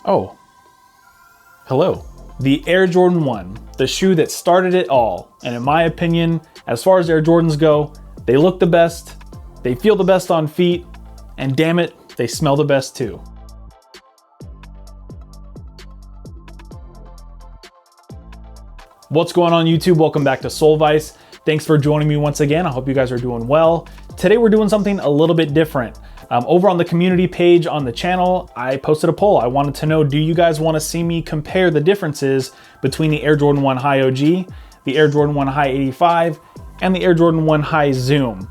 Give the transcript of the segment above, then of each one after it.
Oh, hello. The Air Jordan 1, the shoe that started it all. And in my opinion, as far as Air Jordans go, they look the best, they feel the best on feet, and damn it, they smell the best too. What's going on YouTube? Welcome back to Solevice. Thanks for joining me once again. I hope you guys are doing well. Today we're doing something a little bit different. Over on the community page on the channel, I posted a poll. I wanted to know, do you guys want to see me compare the differences between the Air Jordan 1 High OG, the Air Jordan 1 High 85, and the Air Jordan 1 High Zoom?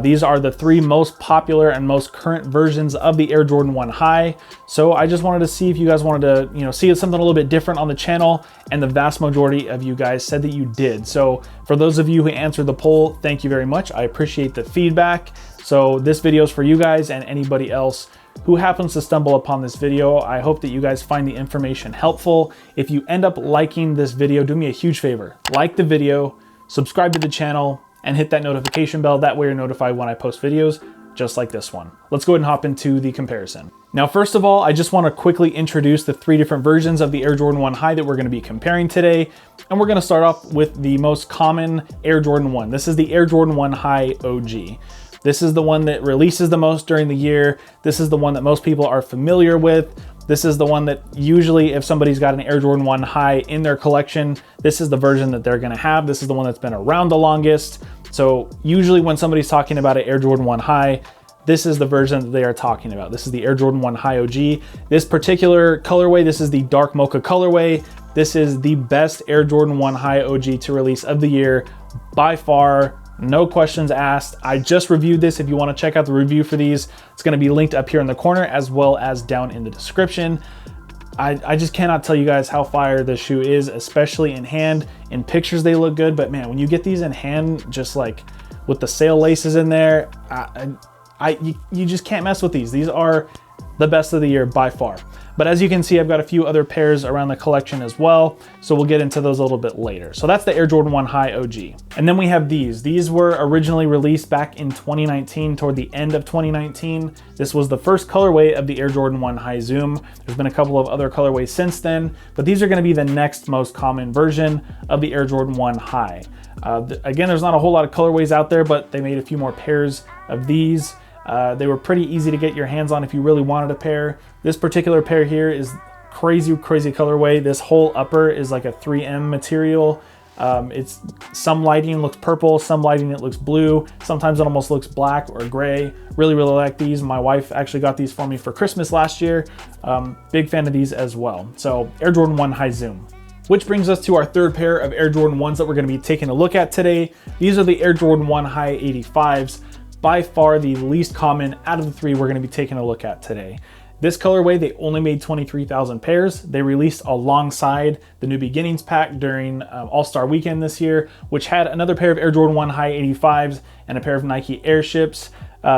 These are the three most popular and most current versions of the Air Jordan 1 High. So I just wanted to see if you guys wanted to, see something a little bit different on the channel, and the vast majority of you guys said that you did. So for those of you who answered the poll, thank you very much. I appreciate the feedback. So this video is for you guys and anybody else who happens to stumble upon this video. I hope that you guys find the information helpful. If you end up liking this video, do me a huge favor. Like the video, subscribe to the channel, and hit that notification bell. That way you're notified when I post videos just like this one. Let's go ahead and hop into the comparison. Now, first of all, I just want to quickly introduce the three different versions of the Air Jordan 1 High that we're going to be comparing today. And we're going to start off with the most common Air Jordan 1. This is the Air Jordan 1 High OG. This is the one that releases the most during the year. This is the one that most people are familiar with. This is the one that usually, if somebody's got an Air Jordan 1 High in their collection, this is the version that they're gonna have. This is the one that's been around the longest. So usually when somebody's talking about an Air Jordan 1 High, this is the version that they are talking about. This is the Air Jordan 1 High OG. This particular colorway, this is the dark mocha colorway. This is the best Air Jordan 1 High OG to release of the year by far. No questions asked. I just reviewed this. If you want to check out the review for these, it's going to be linked up here in the corner as well as down in the description. I just cannot tell you guys how fire this shoe is, especially in hand. In pictures, they look good, but man, when you get these in hand, just like with the sail laces in there, you just can't mess with these. These are the best of the year by far. But as you can see, I've got a few other pairs around the collection as well, so we'll get into those a little bit later. So that's the Air Jordan 1 High OG. And then we have these. These were originally released back in 2019, toward the end of 2019. This was the first colorway of the Air Jordan 1 High Zoom. There's been a couple of other colorways since then, but these are gonna be the next most common version of the Air Jordan 1 High. Again, there's not a whole lot of colorways out there, but they made a few more pairs of these. They were pretty easy to get your hands on if you really wanted a pair. This particular pair here is crazy colorway. This whole upper is like a 3M material. It's some lighting looks purple, some lighting it looks blue. Sometimes it almost looks black or gray. Really like these. My wife actually got these for me for Christmas last year. Big fan of these as well. So Air Jordan 1 High Zoom. Which brings us to our third pair of Air Jordan 1s that we're going to be taking a look at today. These are the Air Jordan 1 High 85s. By far the least common out of the three we're going to be taking a look at today. This colorway, they only made 23,000 pairs. They released alongside the New Beginnings pack during All-Star Weekend this year, which had another pair of Air Jordan 1 High 85s and a pair of Nike Airships.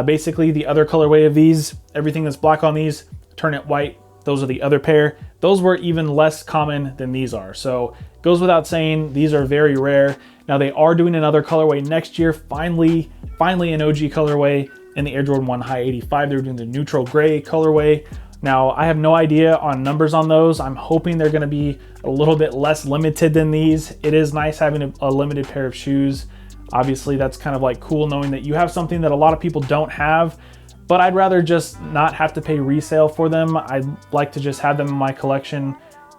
Basically, the other colorway of these, everything that's black on these, turn it white. Those are the other pair. Those were even less common than these are. So goes without saying, these are very rare. Now they are doing another colorway next year, finally an OG colorway in the Air Jordan 1 High 85. They're doing the neutral gray colorway. Now I have no idea on numbers on those. I'm hoping they're gonna be a little bit less limited than these. It is nice having a limited pair of shoes. Obviously that's kind of like cool knowing that you have something that a lot of people don't have, but I'd rather just not have to pay resale for them. I'd like to just have them in my collection.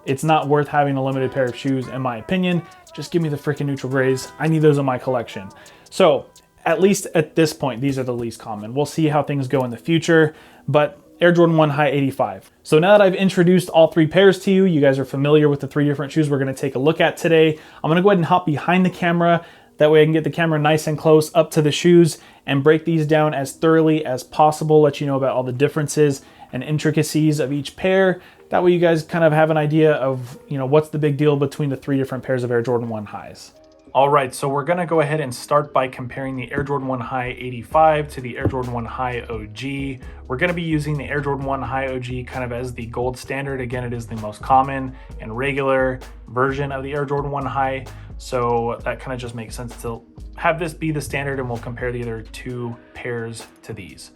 It's not worth having a limited pair of shoes in my opinion. Just give me the freaking neutral grays. I need those in my collection. So at least at this point, these are the least common. We'll see how things go in the future, but Air Jordan 1 High 85. So now that I've introduced all three pairs to you, you guys are familiar with the three different shoes we're gonna take a look at today. I'm gonna go ahead and hop behind the camera. That way I can get the camera nice and close up to the shoes and break these down as thoroughly as possible, let you know about all the differences and intricacies of each pair. That way you guys kind of have an idea of, what's the big deal between the three different pairs of Air Jordan 1 Highs. All right, so we're gonna go ahead and start by comparing the Air Jordan 1 High 85 to the Air Jordan 1 High OG. We're gonna be using the Air Jordan 1 High OG kind of as the gold standard. Again, it is the most common and regular version of the Air Jordan 1 High. So that kind of just makes sense to have this be the standard, and we'll compare the other two pairs to these.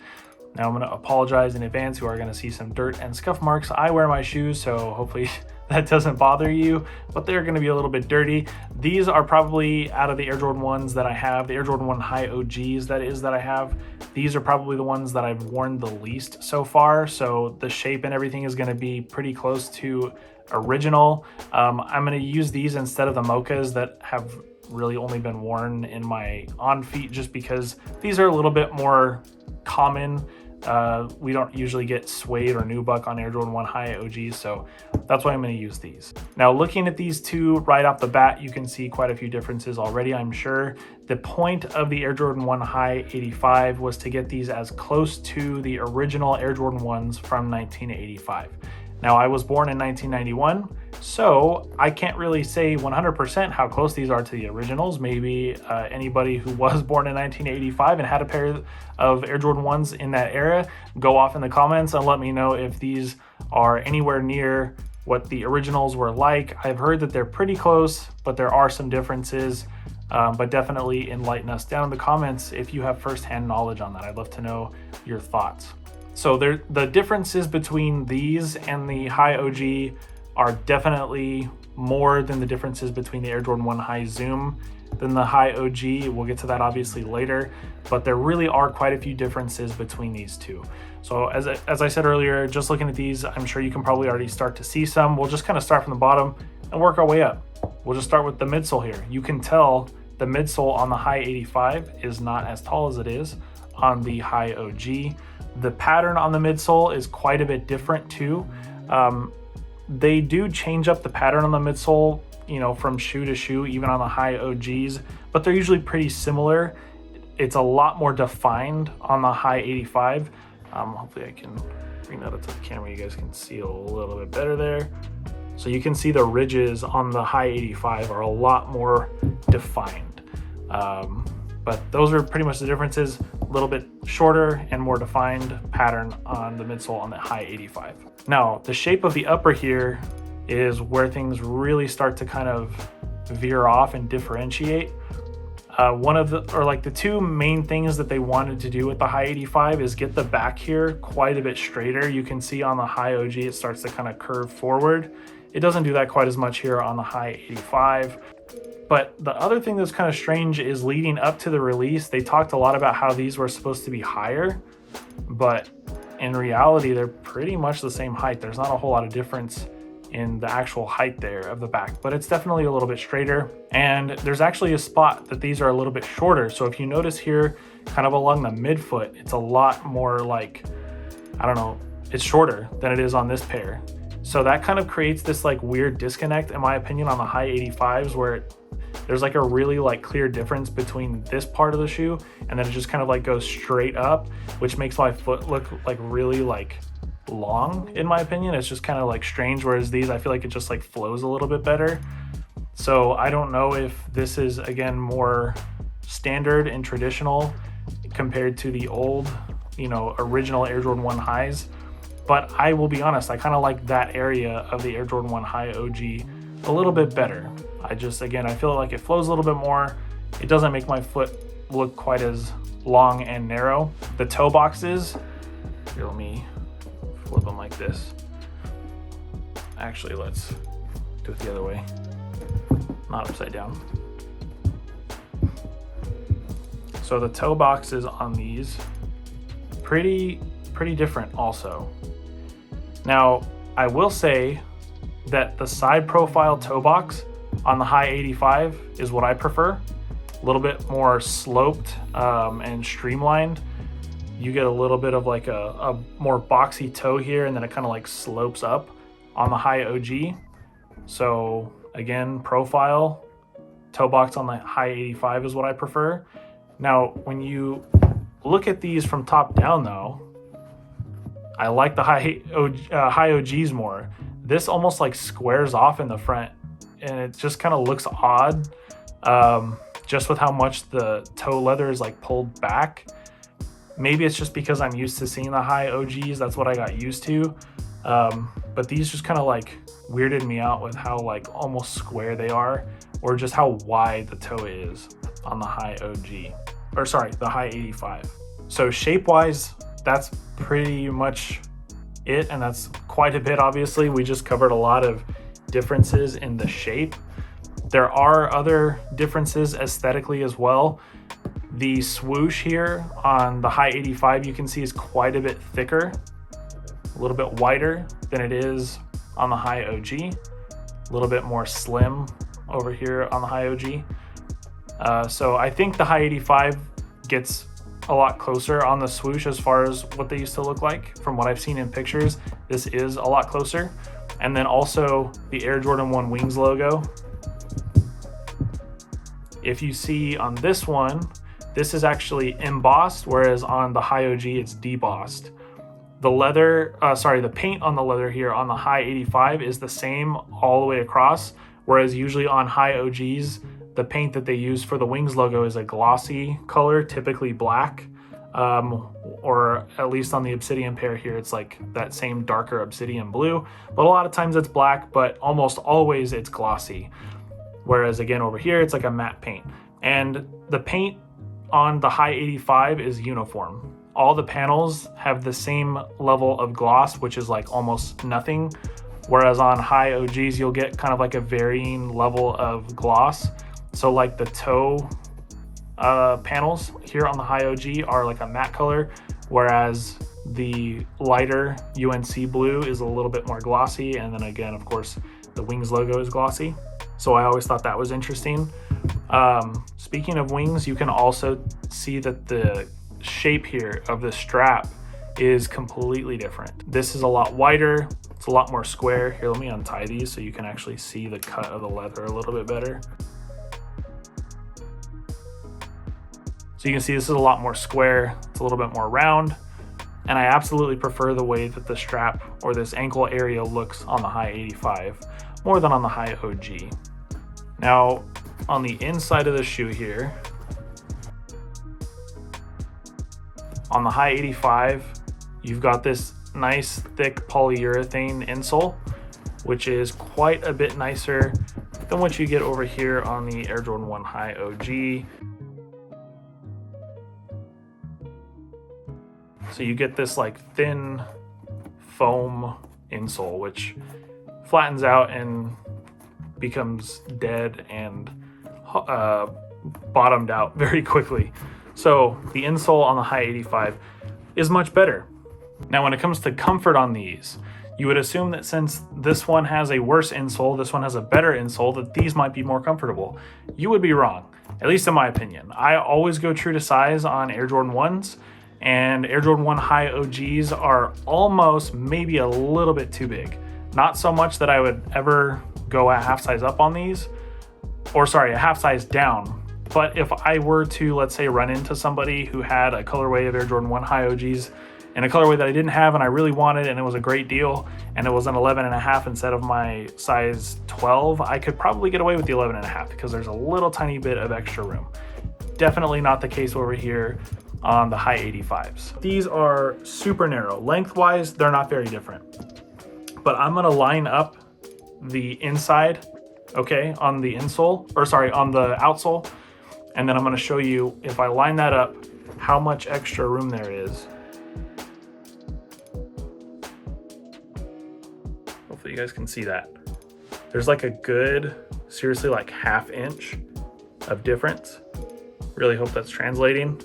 Now I'm gonna apologize in advance. You are gonna see some dirt and scuff marks. I wear my shoes, so hopefully that doesn't bother you, but they're gonna be a little bit dirty. These are probably, out of the Air Jordan 1s that I have, the Air Jordan 1 High OGs that I have, these are probably the ones that I've worn the least so far. So the shape and everything is gonna be pretty close to original. I'm gonna use these instead of the Mochas that have really only been worn in my on feet, just because these are a little bit more common. We don't usually get suede or nubuck on Air Jordan 1 High OGs, so that's why I'm going to use these. Now, looking at these two right off the bat, you can see quite a few differences already, I'm sure. The point of the Air Jordan 1 High 85 was to get these as close to the original Air Jordan 1s from 1985. Now, I was born in 1991, so I can't really say 100% how close these are to the originals. Maybe anybody who was born in 1985 and had a pair of Air Jordan 1s in that era, go off in the comments and let me know if these are anywhere near what the originals were like. I've heard that they're pretty close, but there are some differences. But definitely enlighten us down in the comments if you have firsthand knowledge on that. I'd love to know your thoughts. So the differences between these and the High OG are definitely more than the differences between the Air Jordan 1 High Zoom than the High OG. We'll get to that obviously later, but there really are quite a few differences between these two. So as I said earlier, just looking at these, I'm sure you can probably already start to see some. We'll just kind of start from the bottom and work our way up. We'll just start with the midsole here. You can tell the midsole on the High 85 is not as tall as it is on the High OG. The pattern on the midsole is quite a bit different too. They do change up the pattern on the midsole, you know, from shoe to shoe, even on the High OGs, but they're usually pretty similar. It's a lot more defined on the High 85. Hopefully I can bring that up to the camera. You guys can see a little bit better there. So you can see the ridges on the High 85 are a lot more defined. But those are pretty much the differences. A little bit shorter and more defined pattern on the midsole on the High 85. Now, the shape of the upper here is where things really start to kind of veer off and differentiate. The two main things that they wanted to do with the High 85 is get the back here quite a bit straighter. You can see on the High OG, it starts to kind of curve forward. It doesn't do that quite as much here on the High 85. But the other thing that's kind of strange is leading up to the release, they talked a lot about how these were supposed to be higher, but in reality, they're pretty much the same height. There's not a whole lot of difference in the actual height there of the back, but it's definitely a little bit straighter. And there's actually a spot that these are a little bit shorter. So if you notice here, kind of along the midfoot, it's a lot more like, I don't know, it's shorter than it is on this pair. So that kind of creates this like weird disconnect, in my opinion, on the High 85s, where there's like a really like clear difference between this part of the shoe and then it just kind of like goes straight up, which makes my foot look like really like long, in my opinion. It's just kind of like strange, whereas these, I feel like it just like flows a little bit better. So I don't know if this is, again, more standard and traditional compared to the old, you know, original Air Jordan 1 Highs. But I will be honest, I kind of like that area of the Air Jordan 1 High OG a little bit better. I feel like it flows a little bit more. It doesn't make my foot look quite as long and narrow. The toe boxes, here, let me flip them like this. Actually, let's do it the other way, not upside down. So the toe boxes on these, pretty different also. Now, I will say that the side profile toe box on the High 85 is what I prefer. A little bit more sloped and streamlined. You get a little bit of like a more boxy toe here, and then it kind of like slopes up on the High OG. So again, profile, toe box on the High 85 is what I prefer. Now, when you look at these from top down though, I like the High OGs more. This almost like squares off in the front, and it just kind of looks odd, just with how much the toe leather is like pulled back. Maybe it's just because I'm used to seeing the High OGs, that's what I got used to. But these just kind of like weirded me out with how like almost square they are, or just how wide the toe is on the High OG, or sorry, the High 85. So shape-wise, that's pretty much it, and that's quite a bit. Obviously, we just covered a lot of differences in the shape. There are other differences aesthetically as well. The swoosh here on the Hi 85 you can see is quite a bit thicker, a little bit wider than it is on the Hi OG, a little bit more slim over here on the Hi OG. So I think the Hi 85 gets a lot closer on the swoosh as far as what they used to look like. From what I've seen in pictures, this is a lot closer. And then also the Air Jordan 1 Wings logo. If you see on this one, this is actually embossed, whereas on the Hi OG it's debossed. The leather, the paint on the leather here on the Hi 85 is the same all the way across, whereas usually on Hi OGs, the paint that they use for the Wings logo is a glossy color, typically black, or at least on the Obsidian pair here, it's like that same darker obsidian blue, but a lot of times it's black, but almost always it's glossy. Whereas again, over here, it's like a matte paint. And the paint on the Hi 85 is uniform. All the panels have the same level of gloss, which is like almost nothing. Whereas on Hi OGs, you'll get kind of like a varying level of gloss. So like the toe panels here on the Hi OG are like a matte color, whereas the lighter UNC blue is a little bit more glossy. And then again, of course, the Wings logo is glossy. So I always thought that was interesting. Speaking of Wings, you can also see that the shape here of the strap is completely different. This is a lot wider, it's a lot more square. Here, let me untie these so you can actually see the cut of the leather a little bit better. So you can see this is a lot more square, it's a little bit more round, and I absolutely prefer the way that the strap or this ankle area looks on the Hi 85 more than on the Hi OG. Now, on the inside of the shoe here, on the Hi 85, you've got this nice thick polyurethane insole, which is quite a bit nicer than what you get over here on the Air Jordan 1 Hi OG. So you get this like thin foam insole, which flattens out and becomes dead and bottomed out very quickly. So the insole on the Hi 85 is much better. Now, when it comes to comfort on these, you would assume that since this one has a worse insole, this one has a better insole, that these might be more comfortable. You would be wrong, at least in my opinion. I always go true to size on Air Jordan 1s, and Air Jordan 1 Hi OGs are almost maybe a little bit too big. Not so much that I would ever go a half size up on these, or sorry, a half size down. But if I were to, let's say, run into somebody who had a colorway of Air Jordan 1 Hi OGs in a colorway that I didn't have and I really wanted, and it was a great deal, and it was an 11.5 instead of my size 12, I could probably get away with the 11.5 because there's a little tiny bit of extra room. Definitely not the case over here on the Hi 85s. These are super narrow. Lengthwise, they're not very different. But I'm gonna line up the inside, okay, on the insole, or sorry, on the outsole, and then I'm gonna show you, if I line that up, how much extra room there is. Hopefully you guys can see that. There's like a good, seriously like ½ inch of difference. Really hope that's translating.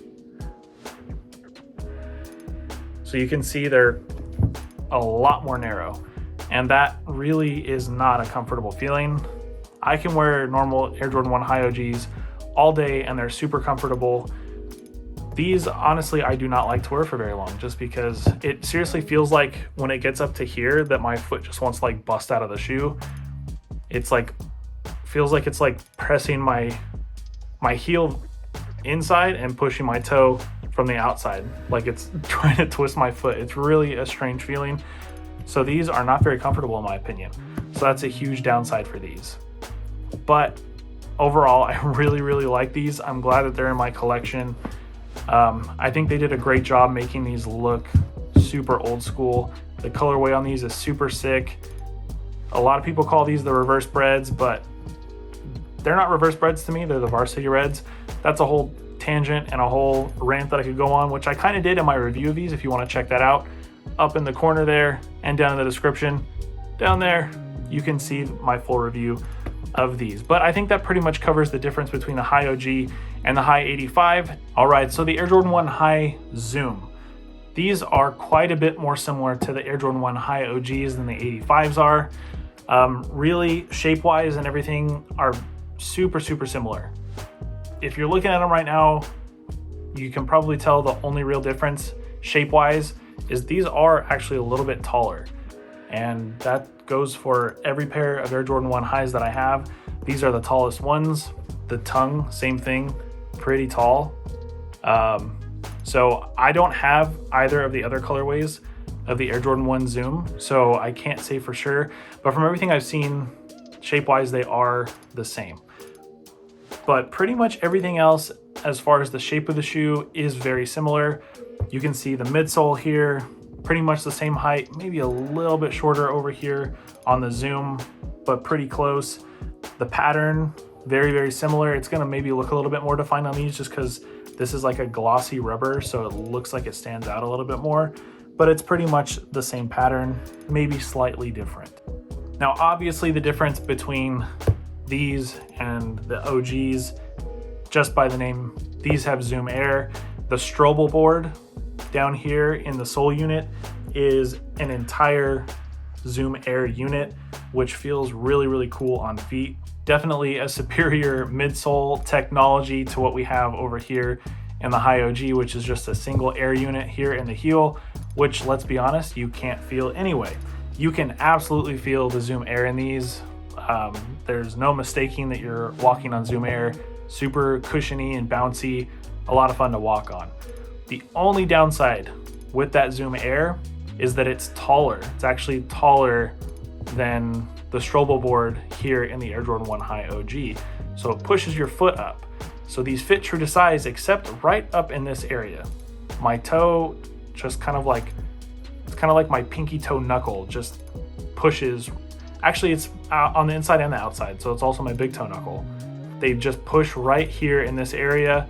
So you can see they're a lot more narrow, and that really is not a comfortable feeling. I can wear normal Air Jordan 1 Hi OGs all day and they're super comfortable. These, honestly, I do not like to wear for very long, just because it seriously feels like when it gets up to here that my foot just wants to like bust out of the shoe. It's like, feels like it's like pressing my heel inside and pushing my toe from the outside, like it's trying to twist my foot. It's really a strange feeling. So these are not very comfortable in my opinion. So that's a huge downside for these. But overall, I really, really like these. I'm glad that they're in my collection. I think they did a great job making these look super old school. The colorway on these is super sick. A lot of people call these the reverse breads, but they're not reverse breads to me. They're the varsity reds. That's a whole tangent and a whole rant that I could go on, which I kind of did in my review of these. If you want to check that out, up in the corner there and down in the description down there, you can see my full review of these. But I think that pretty much covers the difference between the High OG and the High 85. All right, so the Air Jordan 1 High Zoom. These are quite a bit more similar to the Air Jordan 1 High OGs than the 85s are. Really, shape-wise and everything are super similar. If you're looking at them right now, you can probably tell the only real difference shape-wise is these are actually a little bit taller. And that goes for every pair of Air Jordan 1 Highs that I have. These are the tallest ones. The tongue, same thing, pretty tall. So I don't have either of the other colorways of the Air Jordan 1 Zoom, so I can't say for sure. But from everything I've seen, shape-wise, they are the same. But pretty much everything else, as far as the shape of the shoe, is very similar. You can see the midsole here, pretty much the same height, maybe a little bit shorter over here on the Zoom, but pretty close. The pattern, very similar. It's gonna maybe look a little bit more defined on these just because this is like a glossy rubber, so it looks like it stands out a little bit more, but it's pretty much the same pattern, maybe slightly different. Now, obviously the difference between these and the OGs, just by the name, these have Zoom Air. The Strobel board down here in the sole unit is an entire Zoom Air unit, which feels really cool on feet. Definitely a superior midsole technology to what we have over here in the High OG, which is just a single air unit here in the heel, which, let's be honest, you can't feel anyway. You can absolutely feel the Zoom Air in these. There's no mistaking that you're walking on Zoom Air. Super cushiony and bouncy, a lot of fun to walk on. The only downside with that Zoom Air is that it's taller. It's actually taller than the Strobel board here in the Air Jordan 1 High OG. So it pushes your foot up. So these fit true to size, except right up in this area. My toe just kind of like my pinky toe knuckle just pushes. Actually, it's on the inside and the outside, so it's also my big toe knuckle. They just push right here in this area,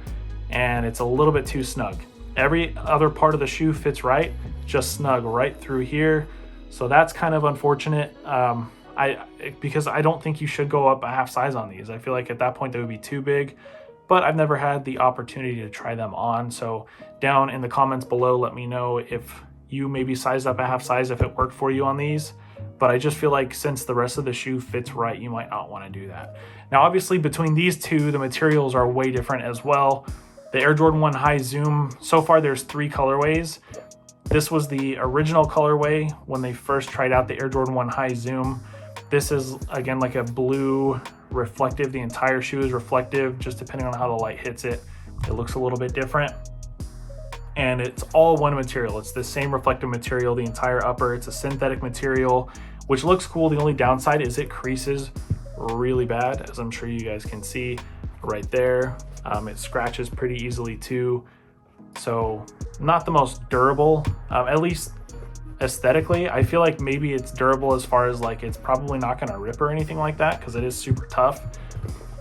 and it's a little bit too snug. Every other part of the shoe fits right, just snug right through here. So that's kind of unfortunate. Because I don't think you should go up a half size on these. I feel like at that point they would be too big, but I've never had the opportunity to try them on. So down in the comments below, let me know if you maybe sized up a half size, if it worked for you on these. But I just feel like since the rest of the shoe fits right, you might not want to do that. Now, obviously between these two, the materials are way different as well. The Air Jordan 1 High Zoom, so far there's 3 colorways. This was the original colorway when they first tried out the Air Jordan 1 High Zoom. This is, again, like a blue reflective. The entire shoe is reflective, just depending on how the light hits it. It looks a little bit different. And it's all one material. It's the same reflective material, the entire upper. It's a synthetic material, which looks cool. The only downside is it creases really bad, as I'm sure you guys can see right there. It scratches pretty easily too. So not the most durable, at least aesthetically. I feel like maybe it's durable as far as like it's probably not going to rip or anything like that because it is super tough.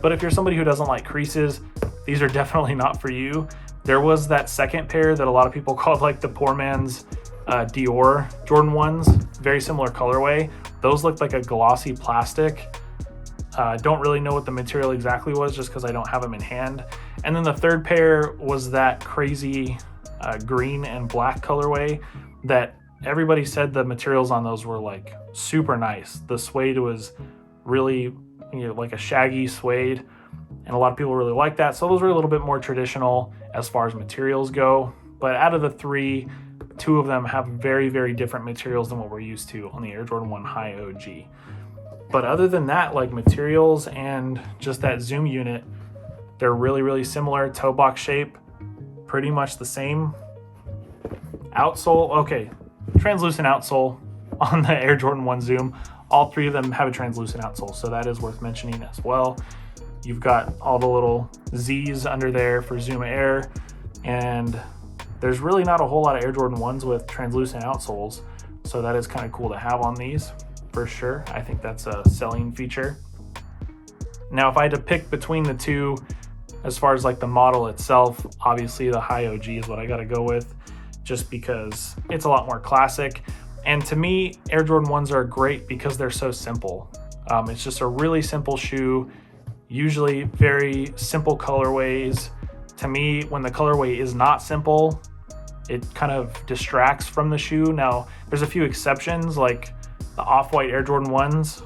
But if you're somebody who doesn't like creases, these are definitely not for you. There was that second pair that a lot of people called like the poor man's Dior Jordan 1s, very similar colorway. Those looked like a glossy plastic. Don't really know what the material exactly was just because I don't have them in hand. And then the third pair was that crazy green and black colorway that everybody said the materials on those were like super nice. The suede was really, like a shaggy suede, and a lot of people really like that. So those were a little bit more traditional as far as materials go. But out of the 3, 2 of them have very different materials than what we're used to on the Air Jordan 1 High OG. But other than that, like materials and just that Zoom unit, they're really similar. Toe box shape, pretty much the same. Outsole, okay, translucent outsole on the Air Jordan 1 Zoom. All 3 of them have a translucent outsole, so that is worth mentioning as well. You've got all the little Z's under there for Zoom Air, and there's really not a whole lot of Air Jordan 1s with translucent outsoles, so that is kind of cool to have on these for sure. I think that's a selling feature. Now, if I had to pick between the two, As far as like the model itself, obviously the high OG is what I gotta go with, just because it's a lot more classic. And to me, Air Jordan 1s are great because they're so simple. It's just a really simple shoe, usually very simple colorways. To me, when the colorway is not simple, it kind of distracts from the shoe. Now, there's a few exceptions, like the Off-White Air Jordan 1s,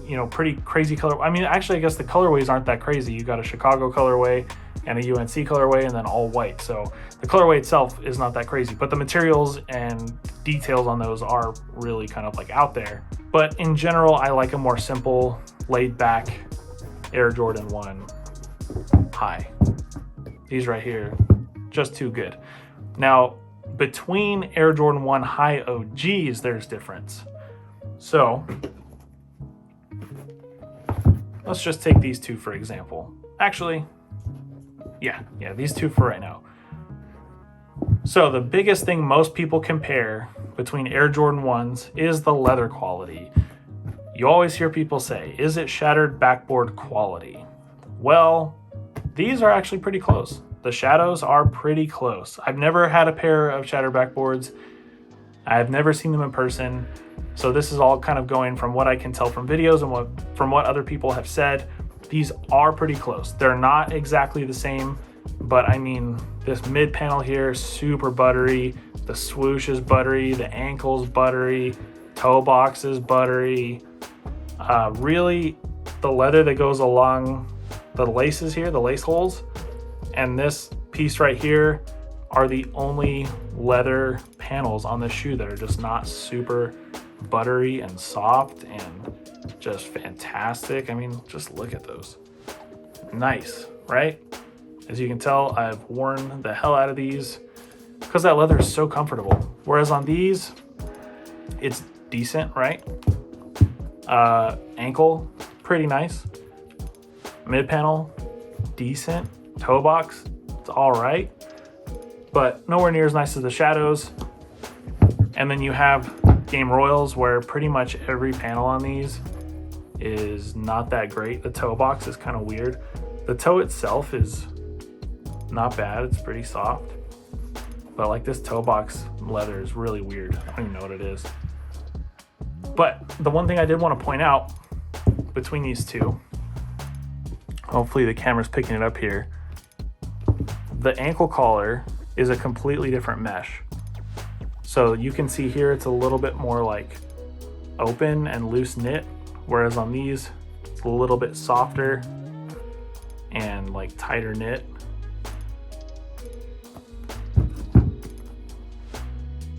you know, pretty crazy color. I mean, actually, I guess the colorways aren't that crazy. You got a Chicago colorway and a UNC colorway and then all white. So the colorway itself is not that crazy, but the materials and details on those are really kind of like out there. But in general, I like a more simple, laid back Air Jordan 1 high. These right here, just too good. Now, between Air Jordan 1 high OGs, there's difference. So let's just take these two for example. Actually, yeah, these two for right now. So the biggest thing most people compare between Air Jordan 1s is the leather quality. You always hear people say, is it shattered backboard quality? Well, these are actually pretty close. The shadows are pretty close. I've never had a pair of shattered backboards. I've never seen them in person. So this is all kind of going from what I can tell from videos and from what other people have said. These are pretty close. They're not exactly the same, but I mean, this mid panel here, super buttery. The swoosh is buttery, the ankle's buttery, toe box is buttery. Really, the leather that goes along the laces here, the lace holes, and this piece right here are the only leather panels on this shoe that are just not super buttery and soft and just fantastic. I mean, just look at those. Nice, right? As you can tell, I've worn the hell out of these because that leather is so comfortable. Whereas on these, it's decent, right? Ankle, pretty nice. Mid panel, decent. Toe box, it's all right, but nowhere near as nice as the shadows. And then you have Game Royals, where pretty much every panel on these is not that great. The toe box is kind of weird. The toe itself is not bad, it's pretty soft, but like this toe box leather is really weird. I don't even know what it is. But the one thing I did want to point out between these two, hopefully the camera's picking it up here, the ankle collar is a completely different mesh. So you can see here it's a little bit more like open and loose knit, whereas on these it's a little bit softer and like tighter knit.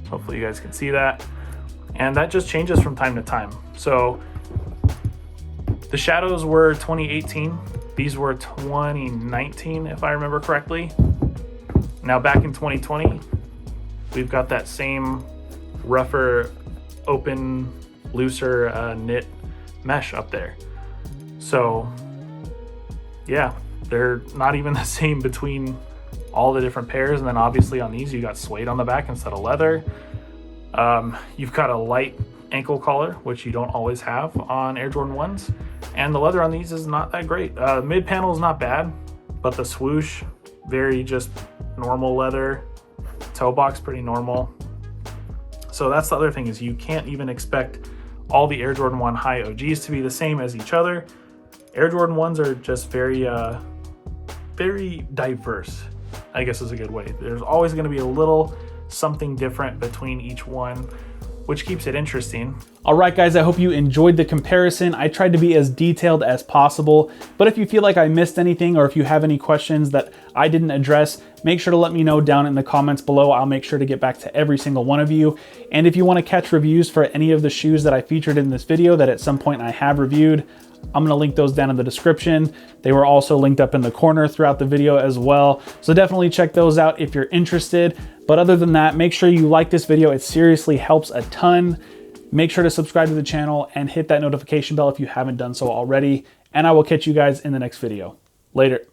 Hopefully you guys can see that. And that just changes from time to time. So the shadows were 2018. These were 2019, if I remember correctly. Now back in 2020, we've got that same rougher, open, looser knit mesh up there. So yeah, they're not even the same between all the different pairs. And then obviously on these, you got suede on the back instead of leather. You've got a light ankle collar, which you don't always have on Air Jordan 1s. And the leather on these is not that great. Mid panel is not bad, but the swoosh, very just normal leather. Toe box, pretty normal. So that's the other thing, is you can't even expect all the Air Jordan 1 high OGs to be the same as each other. Air Jordan 1s are just very diverse, I guess is a good way. There's always going to be a little something different between each one, which keeps it interesting. All right, guys, I hope you enjoyed the comparison. I tried to be as detailed as possible, but if you feel like I missed anything or if you have any questions that I didn't address, make sure to let me know down in the comments below. I'll make sure to get back to every single one of you. And if you want to catch reviews for any of the shoes that I featured in this video that at some point I have reviewed, I'm gonna link those down in the description. They were also linked up in the corner throughout the video as well. So definitely check those out if you're interested. But other than that, make sure you like this video. It seriously helps a ton. Make sure to subscribe to the channel and hit that notification bell if you haven't done so already. And I will catch you guys in the next video. Later.